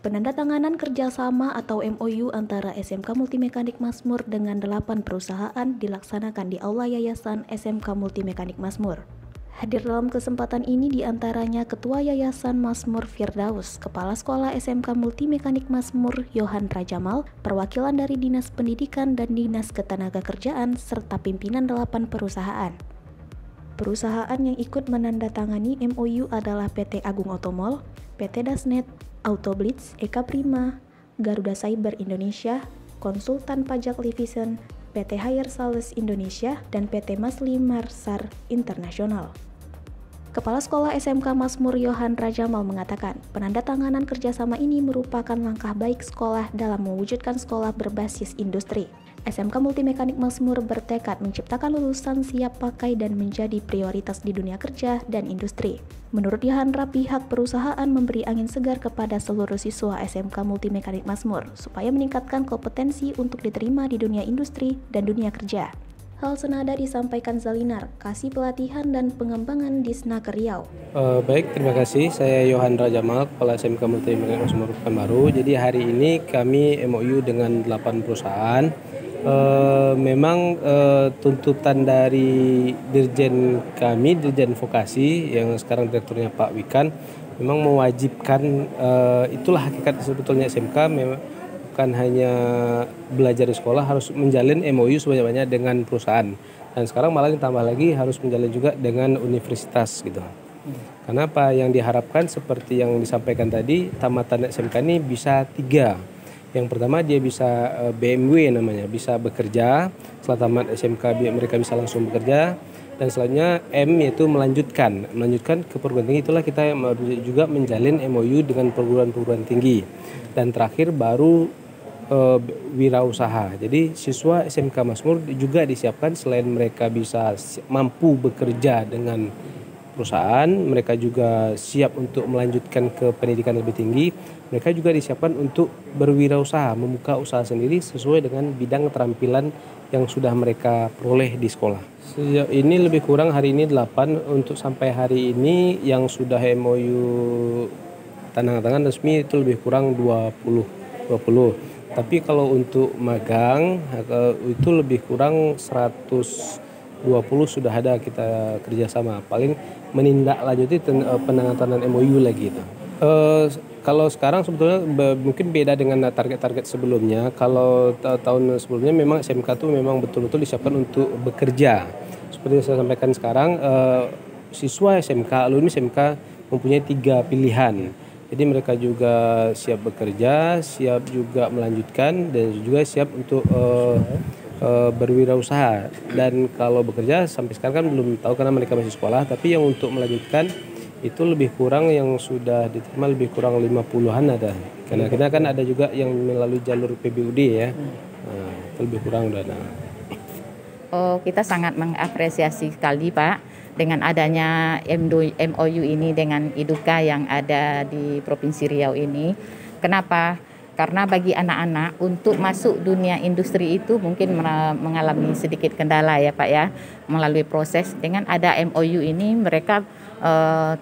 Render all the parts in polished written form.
Penandatanganan kerjasama atau MOU antara SMK Multimekanik Mazmur dengan 8 perusahaan dilaksanakan di Aula Yayasan SMK Multimekanik Mazmur. Hadir dalam kesempatan ini diantaranya Ketua Yayasan Mazmur Firdaus, Kepala Sekolah SMK Multimekanik Mazmur Yohandra Jamal, perwakilan dari Dinas Pendidikan dan Dinas Ketenagakerjaan, serta pimpinan 8 perusahaan. Perusahaan yang ikut menandatangani MOU adalah PT Agung Otomall, PT Dasnet, Autoblitz, Eka Prima, Garuda Cyber Indonesia, Konsultan Pajak Livison, PT Hire Sales Indonesia, dan PT Masli Marsar Internasional. Kepala Sekolah SMK Mazmur Yohandra Jamal mengatakan, penandatanganan kerjasama ini merupakan langkah baik sekolah dalam mewujudkan sekolah berbasis industri. SMK Multimekanik Mazmur bertekad menciptakan lulusan siap pakai dan menjadi prioritas di dunia kerja dan industri. Menurut Yohandra, pihak perusahaan memberi angin segar kepada seluruh siswa SMK Multimekanik Mazmur supaya meningkatkan kompetensi untuk diterima di dunia industri dan dunia kerja. Hal senada disampaikan Zalinar, Kasih Pelatihan dan Pengembangan Disnaker Riau. Baik, terima kasih. Saya Yohandra Jamal, Kepala SMK Multimekanik Mazmur Pekanbaru. Jadi hari ini kami MOU dengan 8 perusahaan. Memang tuntutan dari Dirjen kami, Dirjen Vokasi yang sekarang direkturnya Pak Wikan, memang mewajibkan, itulah hakikat sebetulnya SMK, memang bukan hanya belajar di sekolah, harus menjalin MOU sebanyak-banyak dengan perusahaan. Dan sekarang malah ditambah lagi harus menjalin juga dengan universitas gitu. Karena apa yang diharapkan seperti yang disampaikan tadi, tamatan SMK ini bisa 3. Yang pertama dia bisa BMW namanya, bisa bekerja. Setelah tamat SMK mereka bisa langsung bekerja. Dan selanjutnya M yaitu melanjutkan ke perguruan tinggi. Itulah kita juga menjalin MOU dengan perguruan tinggi. Dan terakhir baru wirausaha. Jadi siswa SMK Mazmur juga disiapkan selain mereka bisa mampu bekerja dengan perusahaan, mereka juga siap untuk melanjutkan ke pendidikan lebih tinggi. Mereka juga disiapkan untuk berwirausaha, membuka usaha sendiri sesuai dengan bidang keterampilan yang sudah mereka peroleh di sekolah. Sejauh ini lebih kurang hari ini 8, untuk sampai hari ini yang sudah MOU tanda tangan resmi itu lebih kurang 20. Tapi kalau untuk magang itu lebih kurang 120 sudah ada kita kerjasama. Paling menindaklanjuti penandatanganan MOU lagi itu. Kalau sekarang sebetulnya mungkin beda dengan target-target sebelumnya. Kalau tahun sebelumnya memang SMK itu memang betul-betul disiapkan untuk bekerja. Seperti yang saya sampaikan sekarang, siswa SMK, alumni SMK mempunyai 3 pilihan. Jadi mereka juga siap bekerja, siap juga melanjutkan, dan juga siap untuk berwirausaha. Dan kalau bekerja sampai sekarang kan belum tahu karena mereka masih sekolah, tapi yang untuk melanjutkan itu lebih kurang yang sudah diterima lebih kurang 50-an ada. Karena kita kan ada juga yang melalui jalur PBUD ya. Itu lebih kurang udah ada. Kita sangat mengapresiasi sekali Pak dengan adanya MOU ini dengan IDUKA yang ada di Provinsi Riau ini. Kenapa? Karena bagi anak-anak untuk masuk dunia industri itu mungkin mengalami sedikit kendala ya Pak ya. Melalui proses dengan ada MOU ini mereka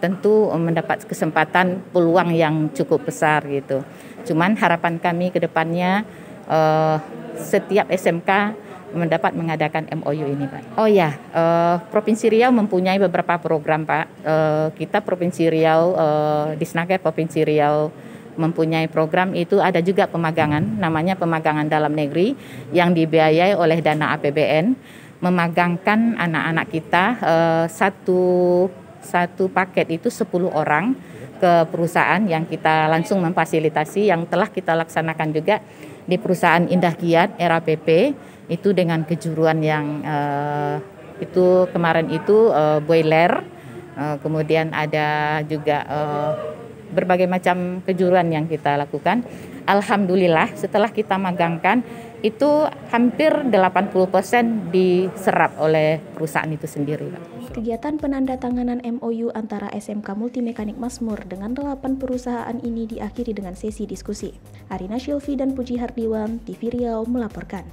tentu mendapat kesempatan peluang yang cukup besar gitu. Cuman harapan kami ke depannya setiap SMK mendapat mengadakan MOU ini Pak. Oh ya, Provinsi Riau mempunyai beberapa program Pak. Kita Provinsi Riau, Disnaker Provinsi Riau mempunyai program itu ada juga pemagangan, namanya pemagangan dalam negeri yang dibiayai oleh dana APBN, memagangkan anak-anak kita satu paket itu 10 orang ke perusahaan yang kita langsung memfasilitasi, yang telah kita laksanakan juga di perusahaan Indah Kiat RAPP itu dengan kejuruan yang itu kemarin itu boiler, kemudian ada juga berbagai macam kejuruan yang kita lakukan. Alhamdulillah setelah kita magangkan itu hampir 80% diserap oleh perusahaan itu sendiri. Kegiatan penandatanganan MOU antara SMK Multimekanik Mazmur dengan 8 perusahaan ini diakhiri dengan sesi diskusi. Arina Shilvi dan Puji Hardiwan, TV Riau melaporkan.